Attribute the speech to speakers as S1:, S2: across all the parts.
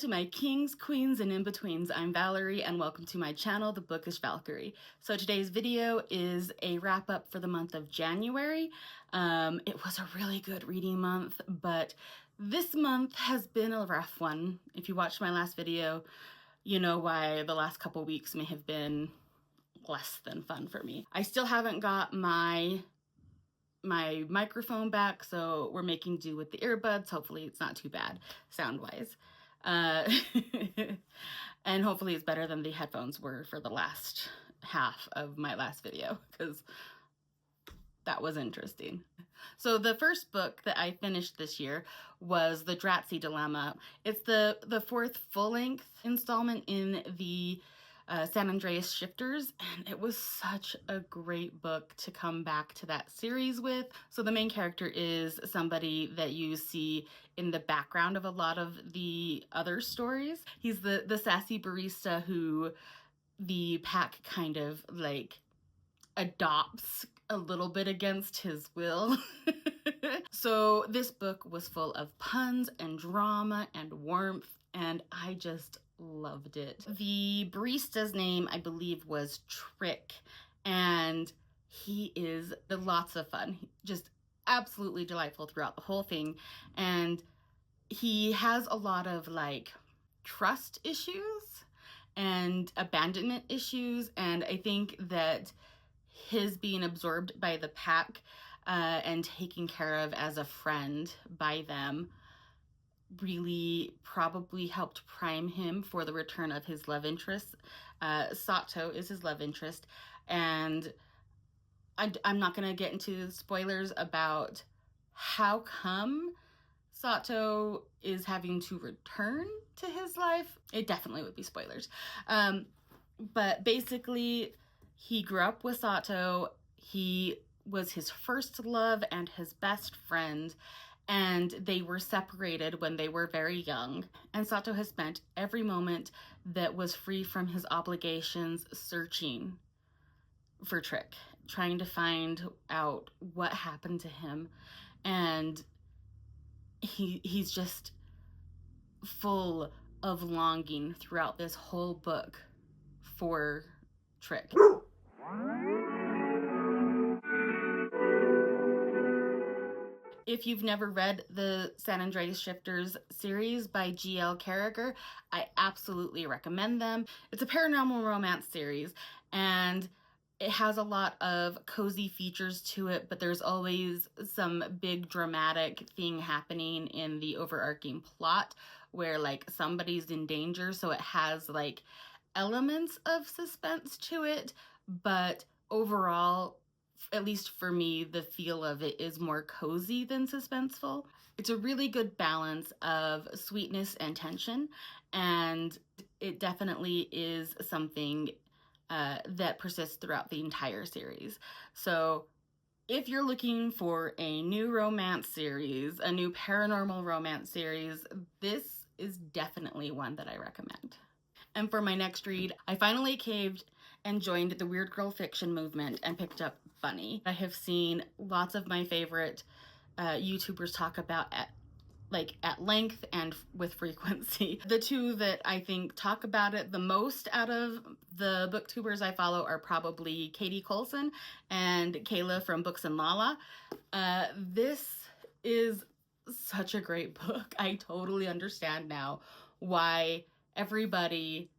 S1: my kings, queens, and in-betweens. I'm Valerie, and welcome to my channel, The Bookish Valkyrie. So today's video is a wrap-up for the month of January. It was a really good reading month, but this month has been a rough one. If you watched my last video, you know why the last couple weeks may have been less than fun for me. I still haven't got my microphone back, so we're making do with the earbuds. Hopefully it's not too bad sound-wise. And hopefully it's better than the headphones were for the last half of my last video, because that was interesting. So the first book that I finished this year was The Dratzy Dilemma. It's the fourth full-length installment in the San Andreas Shifters, and it was such a great book to come back to that series with. So the main character is somebody that you see in the background of a lot of the other stories. He's the sassy barista who the pack kind of like adopts a little bit against his will. So this book was full of puns and drama and warmth, and I just loved it. The barista's name, I believe, was Trick, and he is lots of fun. Just absolutely delightful throughout the whole thing, and he has a lot of like trust issues and abandonment issues, and I think that his being absorbed by the pack and taken care of as a friend by them really probably helped prime him for the return of his love interest. Sato is his love interest, and I'm not going to get into spoilers about how come Sato is having to return to his life. It definitely would be spoilers. But basically, he grew up with Sato. He was his first love and his best friend, and they were separated when they were very young. And Sato has spent every moment that was free from his obligations searching for Trick, trying to find out what happened to him. And he's just full of longing throughout this whole book for Trick. If you've never read the San Andreas Shifters series by G.L. Carragher, I absolutely recommend them. It's a paranormal romance series, and it has a lot of cozy features to it, but there's always some big dramatic thing happening in the overarching plot where like somebody's in danger, so it has like elements of suspense to it, but overall, at least for me, the feel of it is more cozy than suspenseful. It's a really good balance of sweetness and tension, and it definitely is something that persists throughout the entire series. So if you're looking for a new romance series, a new paranormal romance series, this is definitely one that I recommend. And for my next read, I finally caved and joined the Weird Girl fiction movement and picked up Bunny. I have seen lots of my favorite YouTubers talk about at length and with frequency. The two that I think talk about it the most out of the booktubers I follow are probably Katie Colson and Kaale from Books and Lala. This is such a great book. I totally understand now why everybody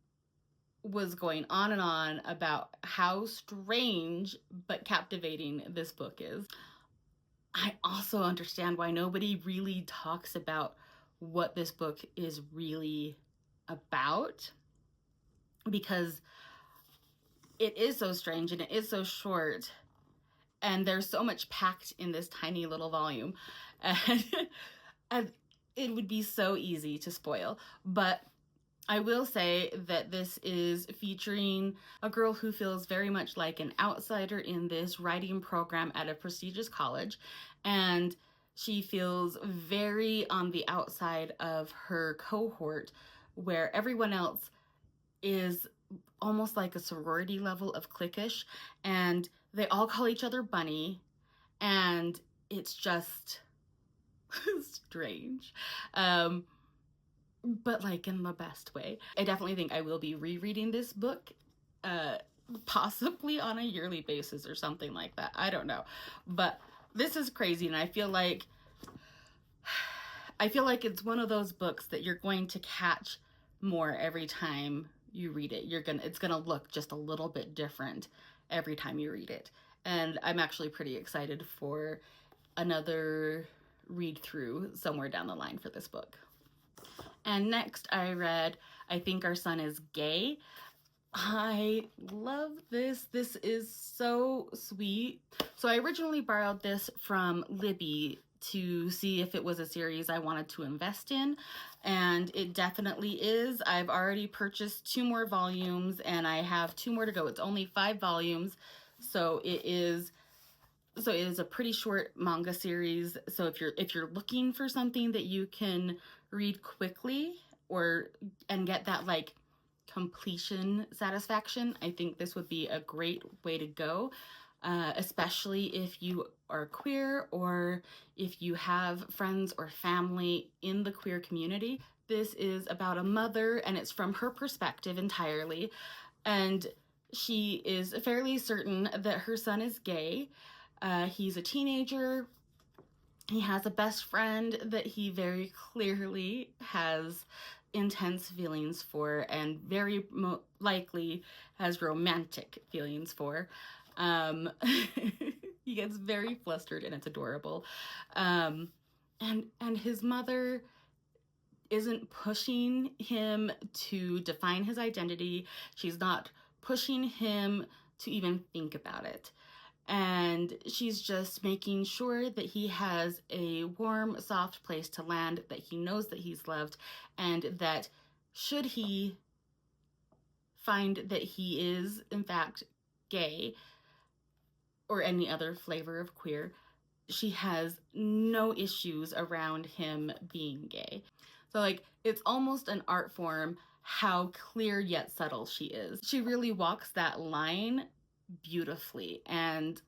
S1: was going on and on about how strange but captivating this book is. I also understand why nobody really talks about what this book is really about, because it is so strange and it is so short, and there's so much packed in this tiny little volume, and it would be so easy to spoil. But I will say that this is featuring a girl who feels very much like an outsider in this writing program at a prestigious college, and she feels very on the outside of her cohort, where everyone else is almost like a sorority level of cliquish, and they all call each other Bunny, and it's just strange. but like in the best way. I definitely think I will be rereading this book, possibly on a yearly basis or something like that. I don't know. But this is crazy, and I feel like it's one of those books that you're going to catch more every time you read it. It's gonna look just a little bit different every time you read it. And I'm actually pretty excited for another read through somewhere down the line for this book. And next I read I Think Our Son Is Gay. I love this. This is so sweet. So I originally borrowed this from Libby to see if it was a series I wanted to invest in, and it definitely is. I've already purchased 2 more volumes and I have 2 more to go. It's only 5 volumes, so it is a pretty short manga series. So if you're looking for something that you can read quickly and get that like completion satisfaction, I think this would be a great way to go, especially if you are queer or if you have friends or family in the queer community. This is about a mother, and it's from her perspective entirely, and she is fairly certain that her son is gay. He's a teenager. He has a best friend that he very clearly has intense feelings for, and very likely has romantic feelings for. He gets very flustered and it's adorable. And his mother isn't pushing him to define his identity. She's not pushing him to even think about it. And she's just making sure that he has a warm, soft place to land, that he knows that he's loved, and that should he find that he is, in fact, gay or any other flavor of queer, she has no issues around him being gay. So, like, it's almost an art form how clear yet subtle she is. She really walks that line beautifully, and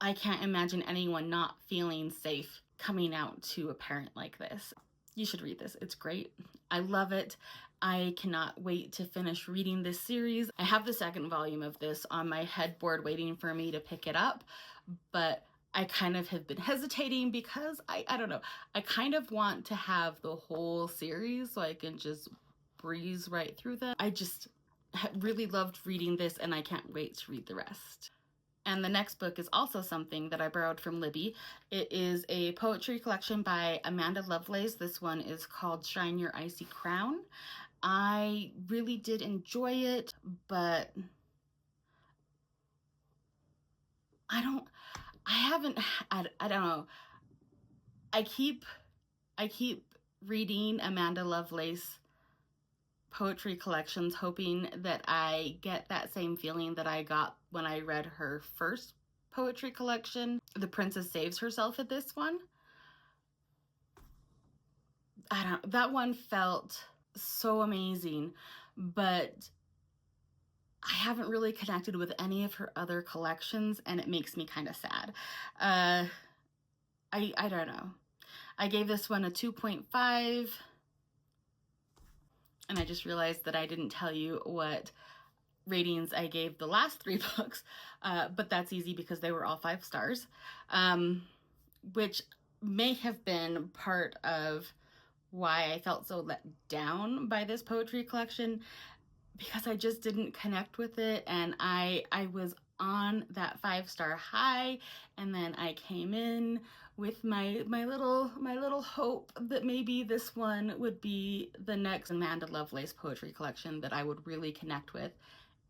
S1: I can't imagine anyone not feeling safe coming out to a parent like this. You should read this. It's great. I love it. I cannot wait to finish reading this series. I have the 2nd volume of this on my headboard waiting for me to pick it up, but I kind of have been hesitating because I don't know. I kind of want to have the whole series so I can just breeze right through them. I just really loved reading this, and I can't wait to read the rest. And the next book is also something that I borrowed from Libby. It is a poetry collection by Amanda Lovelace. This one is called Shine Your Icy Crown. I really did enjoy it, but I don't know. I keep reading Amanda Lovelace poetry collections hoping that I get that same feeling that I got when I read her first poetry collection, The Princess Saves Herself, at this one. That one felt so amazing, but I haven't really connected with any of her other collections, and it makes me kind of sad. I don't know. I gave this one a 2.5. And I just realized that I didn't tell you what ratings I gave the last 3 books, but that's easy because they were all 5 stars, which may have been part of why I felt so let down by this poetry collection, because I just didn't connect with it, and I was on that 5-star high, and then I came in with my little hope that maybe this one would be the next Amanda Lovelace poetry collection that I would really connect with,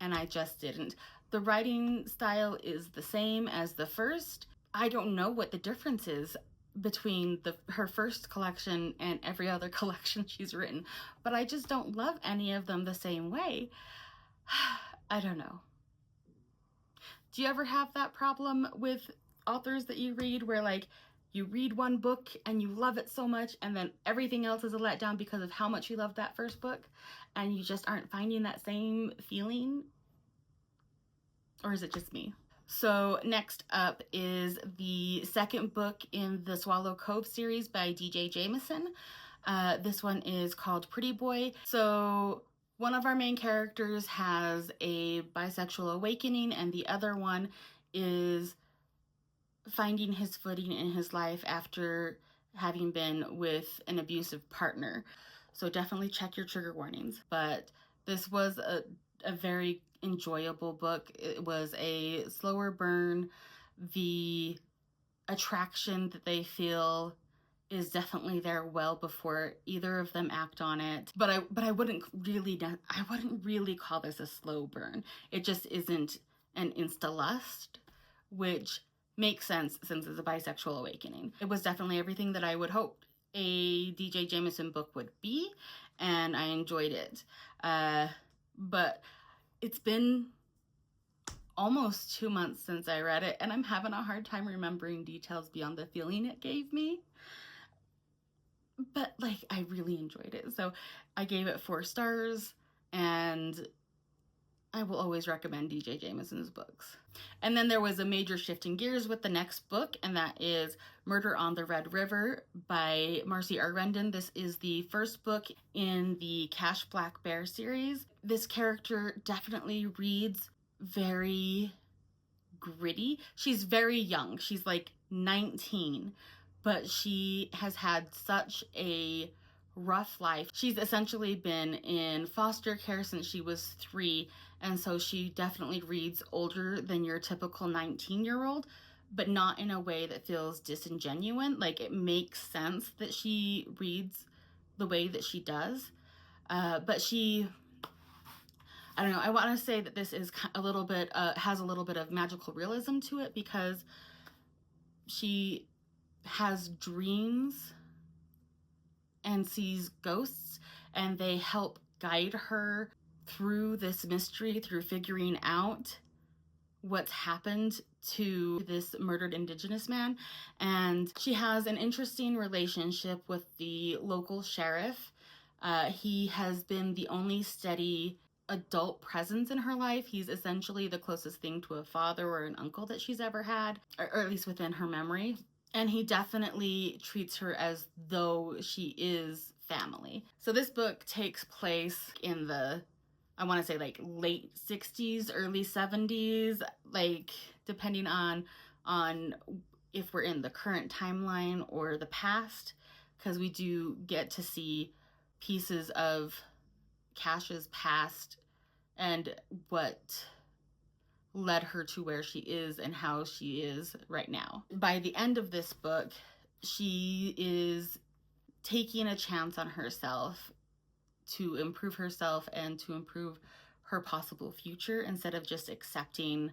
S1: and I just didn't. The writing style is the same as the first. I don't know what the difference is between her first collection and every other collection she's written, but I just don't love any of them the same way. I don't know. Do you ever have that problem with authors that you read where, like, you read one book and you love it so much, and then everything else is a letdown because of how much you loved that first book, and you just aren't finding that same feeling? Or is it just me? So next up is the 2nd book in the Swallow Cove series by DJ Jameson. This one is called Pretty Boy. So one of our main characters has a bisexual awakening, and the other one is finding his footing in his life after having been with an abusive partner. So definitely check your trigger warnings. But this was a very enjoyable book. It was a slower burn. The attraction that they feel is definitely there well before either of them act on it. But I wouldn't really call this a slow burn. It just isn't an insta lust, which makes sense since it's a bisexual awakening. It was definitely everything that I would hope a DJ Jameson book would be, and I enjoyed it. But it's been almost 2 months since I read it, and I'm having a hard time remembering details beyond the feeling it gave me. But like, I really enjoyed it. So I gave it 4 stars, and I will always recommend DJ Jameson's books. And then there was a major shift in gears with the next book, and that is Murder on the Red River by Marcy Arendon. This is the first book in the Cash Black Bear series. This character definitely reads very gritty. She's very young. She's like 19, but she has had such a rough life. She's essentially been in foster care since she was 3, and so she definitely reads older than your typical 19-year-old, but not in a way that feels disingenuous. Like, it makes sense that she reads the way that she does, but she, I don't know, I want to say that this is a little bit, has a little bit of magical realism to it, because she has dreams and sees ghosts, and they help guide her through this mystery, through figuring out what's happened to this murdered Indigenous man. And she has an interesting relationship with the local sheriff. He has been the only steady adult presence in her life. He's essentially the closest thing to a father or an uncle that she's ever had, or at least within her memory. And he definitely treats her as though she is family. So this book takes place in the, I want to say, like late 60s, early 70s, like depending on if we're in the current timeline or the past, because we do get to see pieces of Cash's past and what led her to where she is and how she is right now. By the end of this book, she is taking a chance on herself to improve herself and to improve her possible future, instead of just accepting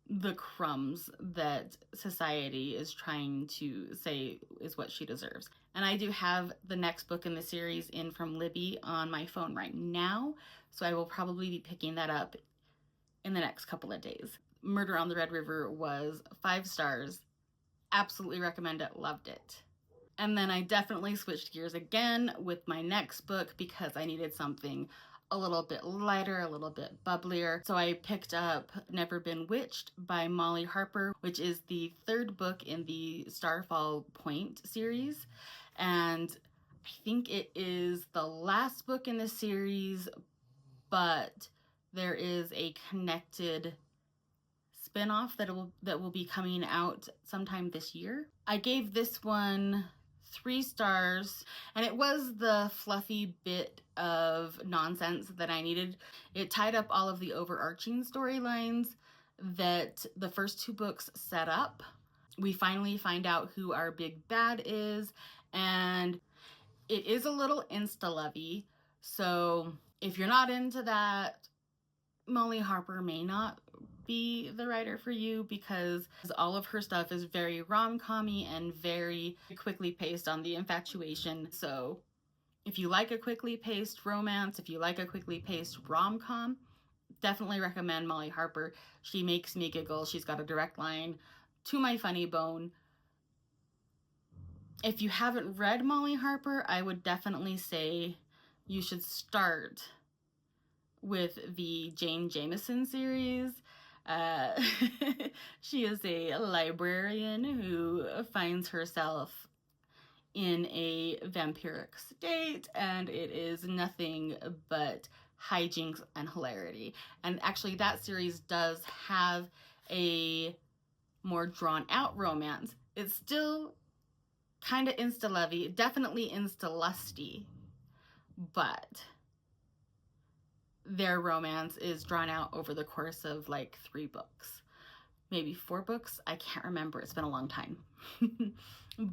S1: the crumbs that society is trying to say is what she deserves. And I do have the next book in the series in from Libby on my phone right now, so I will probably be picking that up in the next couple of days. Murder on the Red River was 5 stars. Absolutely recommend it. Loved it. And then I definitely switched gears again with my next book, because I needed something a little bit lighter, a little bit bubblier. So I picked up Never Been Witched by Molly Harper, which is the 3rd book in the Starfall Point series. And I think it is the last book in the series, but there is a connected spin-off that will be coming out sometime this year. I gave this one 3 stars, and it was the fluffy bit of nonsense that I needed. It tied up all of the overarching storylines that the first 2 books set up. We finally find out who our big bad is, and it is a little insta-lovey, so if you're not into that, Molly Harper may not be the writer for you, because all of her stuff is very rom-com-y and very quickly paced on the infatuation. So if you like a quickly paced romance, if you like a quickly paced rom-com, definitely recommend Molly Harper. She makes me giggle. She's got a direct line to my funny bone. If you haven't read Molly Harper, I would definitely say you should start with the Jane Jameson series. She is a librarian who finds herself in a vampiric state, and it is nothing but hijinks and hilarity. And actually, that series does have a more drawn out romance. It's still kind of insta lovey, definitely insta lusty, but their romance is drawn out over the course of like 3 books, maybe 4 books. I can't remember. It's been a long time.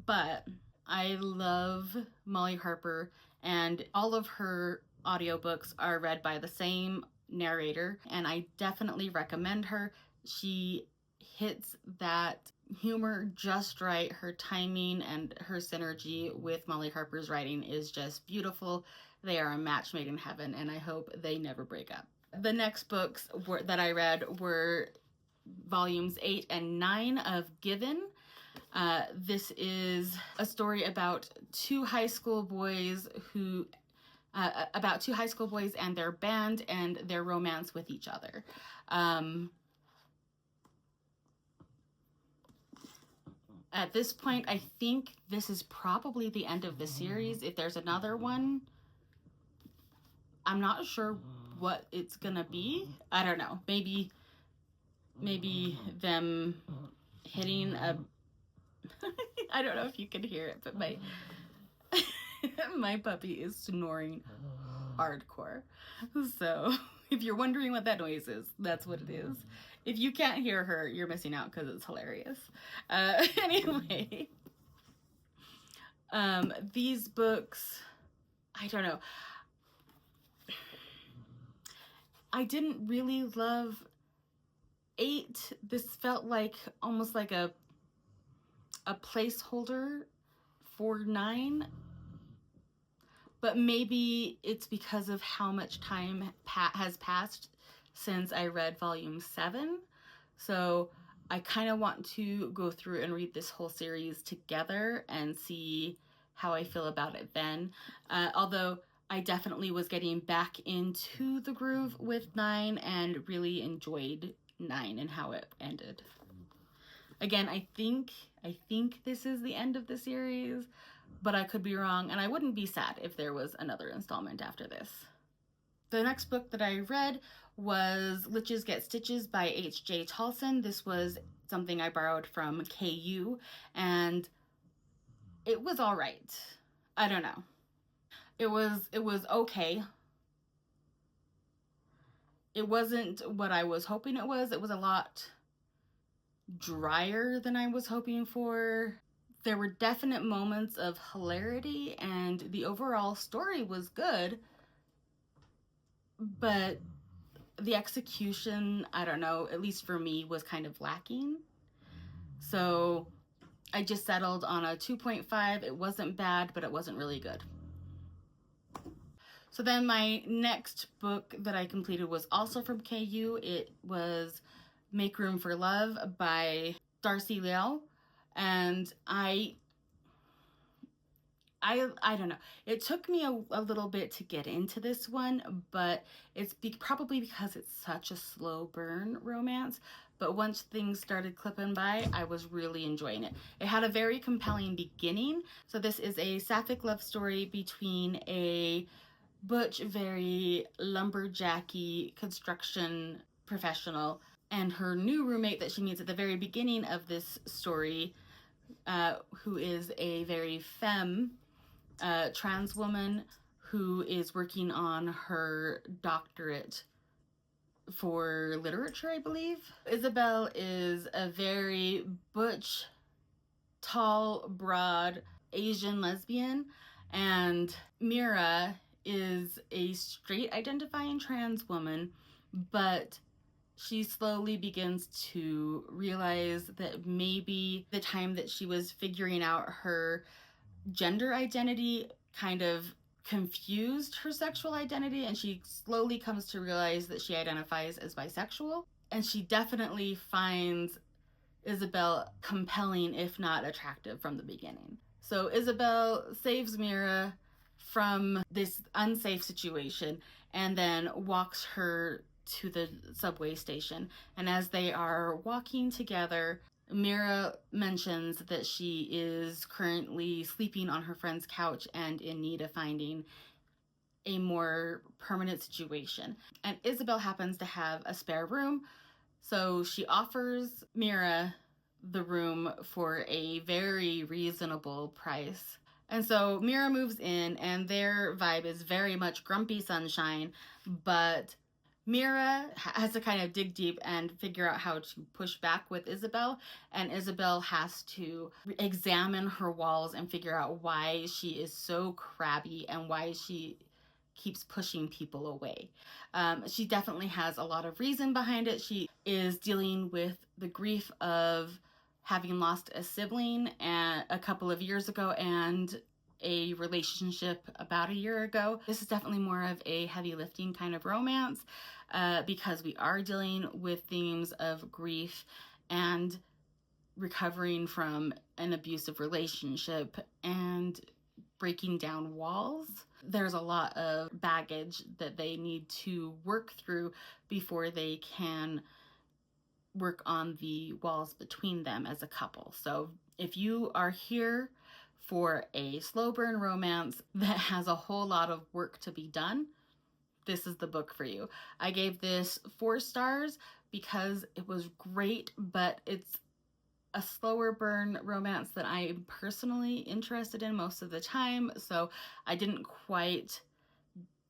S1: But I love Molly Harper, and all of her audiobooks are read by the same narrator, and I definitely recommend her. She hits that humor just right. Her timing and her synergy with Molly Harper's writing is just beautiful. They are a match made in heaven, and I hope they never break up. The next books that I read were volumes 8 and 9 of Given. This is a story about 2 high school boys and their band and their romance with each other. At this point, I think this is probably the end of the series. If there's another one, I'm not sure what it's gonna be. I don't know. Maybe them hitting a I don't know if you can hear it, but my puppy is snoring hardcore. So if you're wondering what that noise is, that's what it is. If you can't hear her, you're missing out because it's hilarious. Anyway, these books, I don't know. I didn't really love 8. This felt like almost like a placeholder for 9. But maybe it's because of how much time has passed since I read volume 7. So I kind of want to go through and read this whole series together and see how I feel about it then. Although I definitely was getting back into the groove with 9 and really enjoyed 9 and how it ended. Again, I think this is the end of the series, but I could be wrong, and I wouldn't be sad if there was another installment after this. The next book that I read was Liches Get Stitches by H.J. Tolson. This was something I borrowed from KU, and it was all right. I don't know. It was okay. It wasn't what I was hoping it was. It was a lot drier than I was hoping for. There were definite moments of hilarity, and the overall story was good, but the execution, I don't know, at least for me, was kind of lacking. So I just settled on a 2.5. It wasn't bad, but it wasn't really good. So then my next book that I completed was also from KU. It was Make Room for Love by Darcy Liao. And I don't know. It took me a little bit to get into this one, but it's probably because it's such a slow burn romance. But once things started clipping by, I was really enjoying it. It had a very compelling beginning. So this is a sapphic love story between a butch, very lumberjacky construction professional and her new roommate that she meets at the very beginning of this story, who is a very femme trans woman who is working on her doctorate for literature, I believe. Isabel is a very butch, tall, broad Asian lesbian, and Mira is a straight identifying trans woman, but she slowly begins to realize that maybe the time that she was figuring out her gender identity kind of confused her sexual identity, and she slowly comes to realize that she identifies as bisexual. And she definitely finds Isabel compelling, if not attractive, from the beginning. So Isabel saves Mira from this unsafe situation and then walks her to the subway station. And as they are walking together, Mira mentions that she is currently sleeping on her friend's couch and in need of finding a more permanent situation. And Isabel happens to have a spare room, so she offers Mira the room for a very reasonable price. And so Mira moves in, and their vibe is very much grumpy sunshine, but Mira has to kind of dig deep and figure out how to push back with Isabel, and Isabel has to examine her walls and figure out why she is so crabby and why she keeps pushing people away. She definitely has a lot of reason behind it. She is dealing with the grief of having lost a sibling a couple of years ago and a relationship about a year ago. This is definitely more of a heavy lifting kind of romance because we are dealing with themes of grief and recovering from an abusive relationship and breaking down walls. There's a lot of baggage that they need to work through before they can work on the walls between them as a couple. So if you are here for a slow burn romance that has a whole lot of work to be done, this is the book for you. I gave this 4 stars because it was great, but it's a slower burn romance that I am personally interested in most of the time, so I didn't quite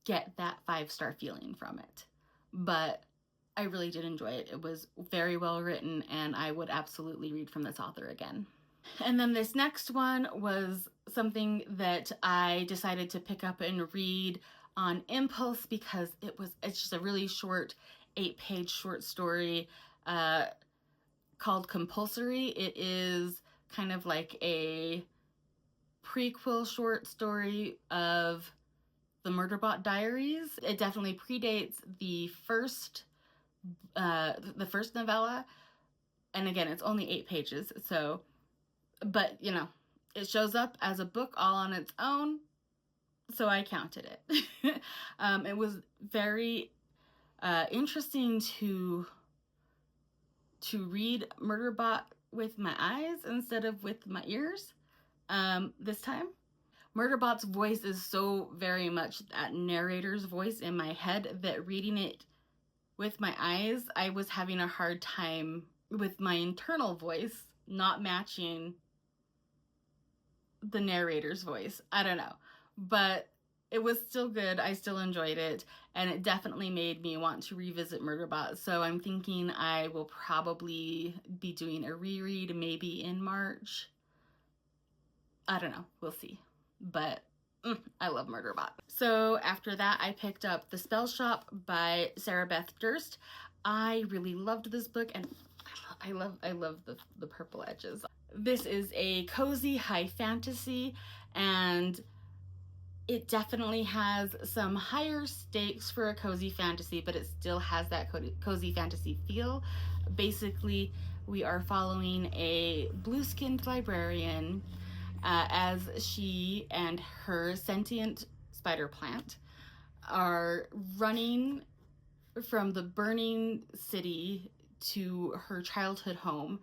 S1: get that 5-star feeling from it. But I really did enjoy it. It was very well written, and I would absolutely read from this author again. And then this next one was something that I decided to pick up and read on impulse because it's just a really short 8-page short story called Compulsory. It is kind of like a prequel short story of the Murderbot Diaries. It definitely predates the first novella, and again, it's only 8 pages. So, but you know, it shows up as a book all on its own, so I counted it. It was very interesting to read Murderbot with my eyes instead of with my ears this time. Murderbot's voice is so very much that narrator's voice in my head that reading it with my eyes, I was having a hard time with my internal voice not matching the narrator's voice. I don't know. But it was still good. I still enjoyed it. And it definitely made me want to revisit Murderbot. So I'm thinking I will probably be doing a reread maybe in March. I don't know. We'll see. But I love Murderbot. So after that, I picked up The Spell Shop by Sarah Beth Durst. I really loved this book, and I love the purple edges. This is a cozy high fantasy, and it definitely has some higher stakes for a cozy fantasy, but it still has that cozy fantasy feel. Basically, we are following a blue-skinned librarian as she and her sentient spider plant are running from the burning city to her childhood home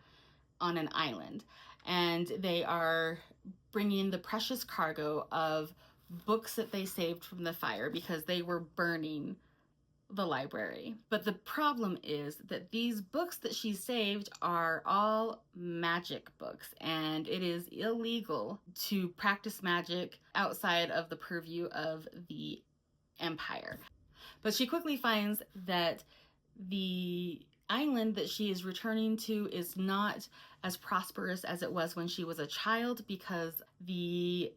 S1: on an island. And they are bringing the precious cargo of books that they saved from the fire because they were burning the library. But the problem is that these books that she saved are all magic books, and it is illegal to practice magic outside of the purview of the Empire. But she quickly finds that the island that she is returning to is not as prosperous as it was when she was a child because the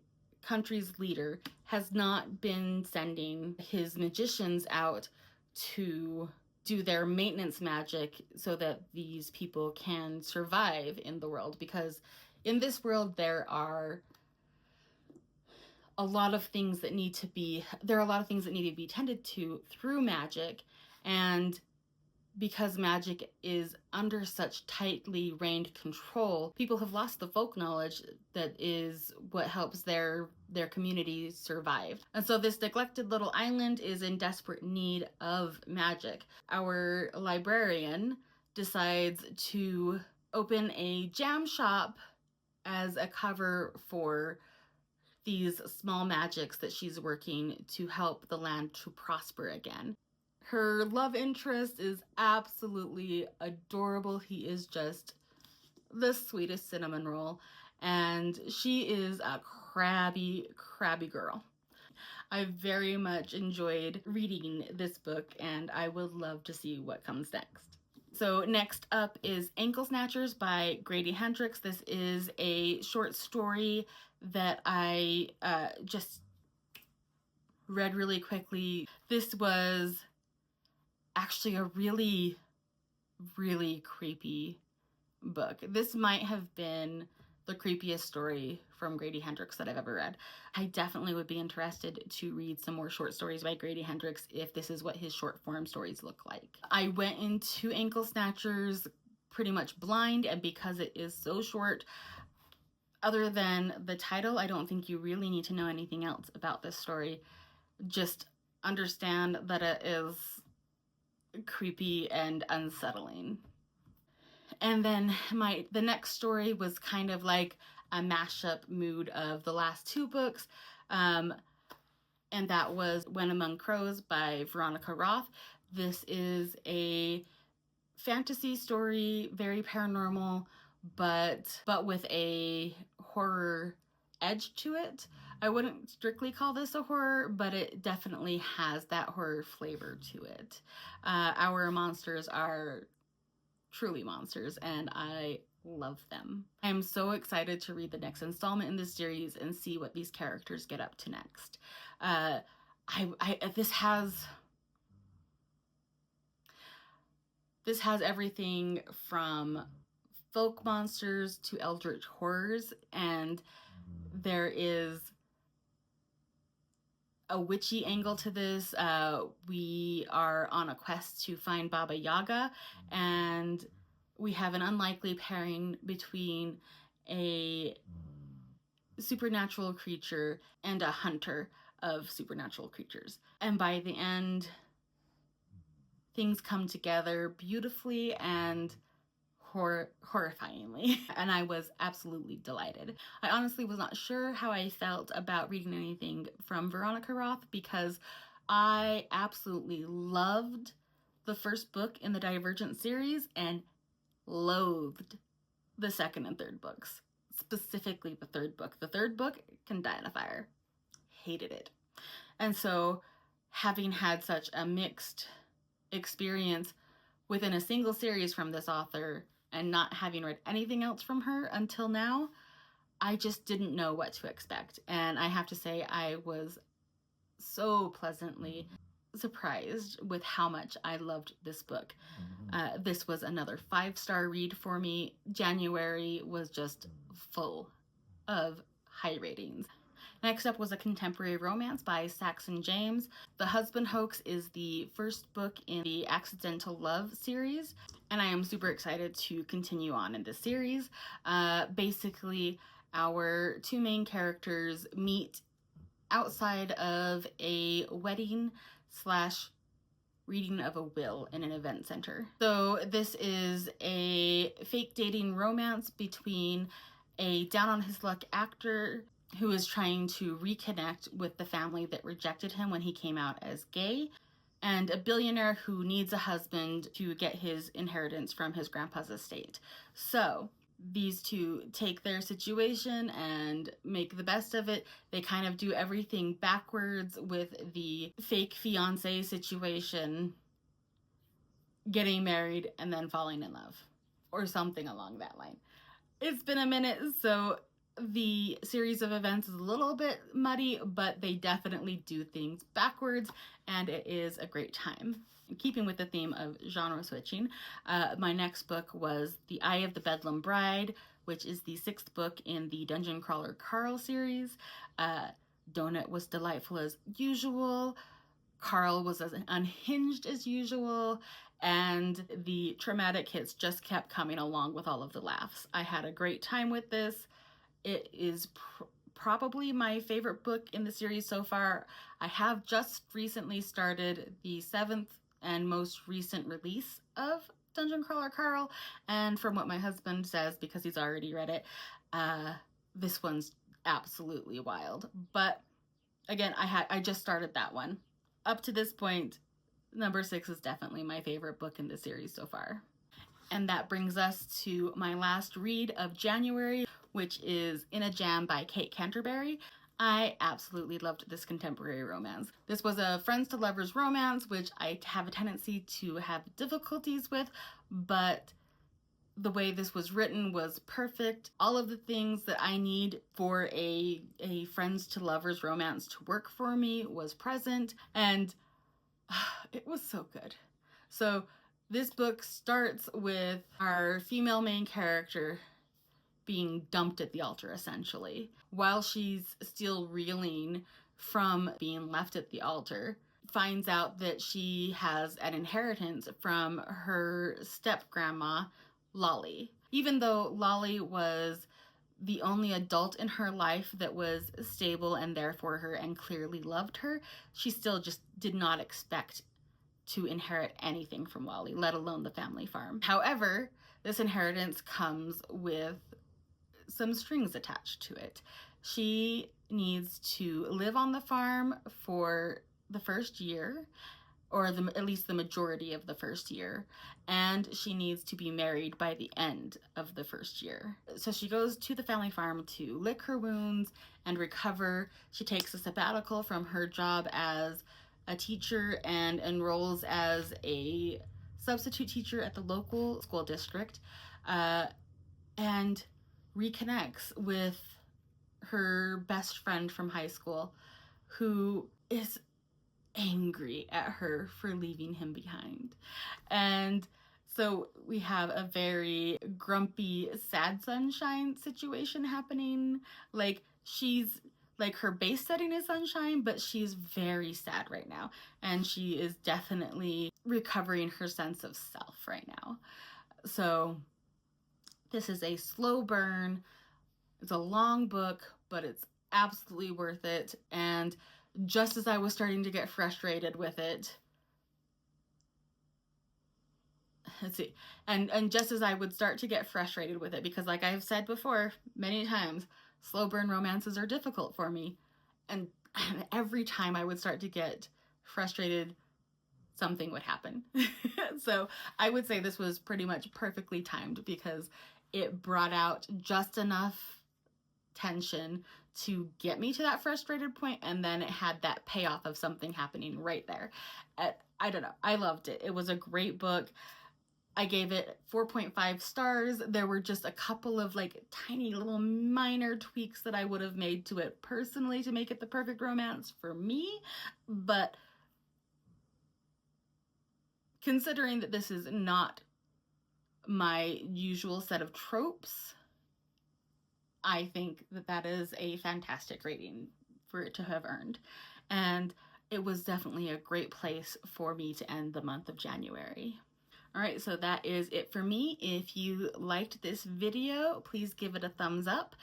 S1: country's leader has not been sending his magicians out to do their maintenance magic so that these people can survive in the world, because in this world there are a lot of things that need to be tended to through magic, and because magic is under such tightly reined control, people have lost the folk knowledge that is what helps their community survive. And so this neglected little island is in desperate need of magic. Our librarian decides to open a jam shop as a cover for these small magics that she's working to help the land to prosper again. Her love interest is absolutely adorable. He is just the sweetest cinnamon roll, and she is a crabby, crabby girl. I very much enjoyed reading this book, and I would love to see what comes next. So next up is Ankle Snatchers by Grady Hendrix. This is a short story that I just read really quickly. This was actually a really, really creepy book. This might have been the creepiest story from Grady Hendrix that I've ever read. I definitely would be interested to read some more short stories by Grady Hendrix if this is what his short form stories look like. I went into Ankle Snatchers pretty much blind, and because it is so short, other than the title, I don't think you really need to know anything else about this story. Just understand that it is creepy and unsettling. And then the next story was kind of like a mashup mood of the last two books. And that was When Among Crows by Veronica Roth. This is a fantasy story, very paranormal, but with a horror edge to it. I wouldn't strictly call this a horror, but it definitely has that horror flavor to it. Our monsters are truly monsters, and I love them. I'm so excited to read the next installment in this series and see what these characters get up to next. This has everything from folk monsters to eldritch horrors, and there is a witchy angle to this. We are on a quest to find Baba Yaga, and we have an unlikely pairing between a supernatural creature and a hunter of supernatural creatures. And by the end, things come together beautifully and horrifyingly, and I was absolutely delighted. I honestly was not sure how I felt about reading anything from Veronica Roth because I absolutely loved the first book in the Divergent series and loathed the second and third books, specifically the third book. The third book can die in a fire. Hated it. And so, having had such a mixed experience within a single series from this author and not having read anything else from her until now, I just didn't know what to expect. And I have to say, I was so pleasantly surprised with how much I loved this book. This was another 5-star read for me. January was just full of high ratings. Next up was a contemporary romance by Saxon James. The Husband Hoax is the first book in the Accidental Love series, and I am super excited to continue on in this series. Basically, our two main characters meet outside of a wedding / reading of a will in an event center. So this is a fake dating romance between a down-on-his-luck actor who is trying to reconnect with the family that rejected him when he came out as gay, and a billionaire who needs a husband to get his inheritance from his grandpa's estate. So these two take their situation and make the best of it. They kind of do everything backwards with the fake fiancé situation, getting married and then falling in love, or something along that line. It's been a minute, so the series of events is a little bit muddy, but they definitely do things backwards, and it is a great time. In keeping with the theme of genre switching, my next book was The Eye of the Bedlam Bride, which is the 6th book in the Dungeon Crawler Carl series. Donut was delightful as usual. Carl was as unhinged as usual, and the traumatic hits just kept coming along with all of the laughs. I had a great time with this. It is probably my favorite book in the series so far. I have just recently started the 7th and most recent release of Dungeon Crawler Carl, and from what my husband says, because he's already read it, this one's absolutely wild. But again, I just started that one. Up to this point, number 6 is definitely my favorite book in the series so far. And that brings us to my last read of January, which is In a Jam by Kate Canterbury. I absolutely loved this contemporary romance. This was a friends to lovers romance, which I have a tendency to have difficulties with, but the way this was written was perfect. All of the things that I need for a friends to lovers romance to work for me was present, and it was so good. So this book starts with our female main character being dumped at the altar, essentially. While she's still reeling from being left at the altar, finds out that she has an inheritance from her step-grandma, Lolly. Even though Lolly was the only adult in her life that was stable and there for her and clearly loved her, she still just did not expect to inherit anything from Lolly, let alone the family farm. However, this inheritance comes with some strings attached to it. She needs to live on the farm for the first year, or at least the majority of the first year, and she needs to be married by the end of the first year. So she goes to the family farm to lick her wounds and recover. She takes a sabbatical from her job as a teacher and enrolls as a substitute teacher at the local school district, and reconnects with her best friend from high school, who is angry at her for leaving him behind. And so we have a very grumpy, sad sunshine situation happening. Like, she's like, her base setting is sunshine, but she's very sad right now, and she is definitely recovering her sense of self right now. So this is a slow burn. It's a long book, but it's absolutely worth it. And just as I was starting to get frustrated with it, let's see, and just as I would start to get frustrated with it, because like I've said before many times, slow burn romances are difficult for me, and every time I would start to get frustrated, something would happen. So I would say this was pretty much perfectly timed, because it brought out just enough tension to get me to that frustrated point, and then it had that payoff of something happening right there. I don't know, I loved it. It was a great book. I gave it 4.5 stars. There were just a couple of like tiny little minor tweaks that I would have made to it personally to make it the perfect romance for me, but considering that this is not my usual set of tropes, I think that that is a fantastic rating for it to have earned. And it was definitely a great place for me to end the month of January. All right, so that is it for me. If you liked this video, please give it a thumbs up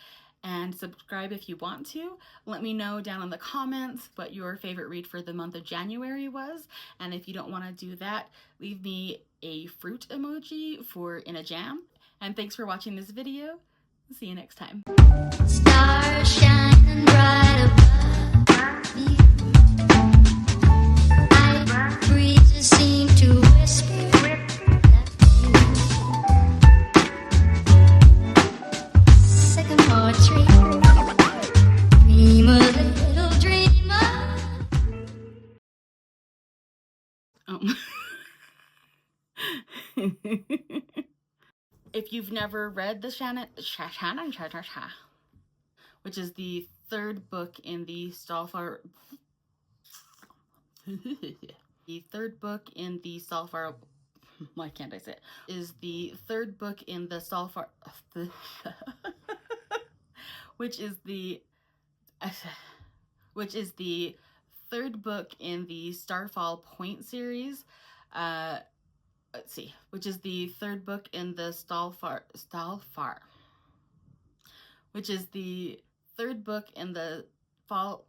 S1: and subscribe if you want to. Let me know down in the comments what your favorite read for the month of January was. And if you don't want to do that, leave me a fruit emoji for In a Jam. And thanks for watching this video. See you next time. Stars shining bright above me. Night breezes seem to whisper sycamore tree. Dream a little dreamer. Oh. If you've never read the Shannon, which is the third book in the Stalfar, the third book in the Stalfar, why can't I say it? Is the third book in the Stalfar, which is the third book in the Starfall Point series. Let's see, which is the third book in the Stalfar, which is the third book in the fall.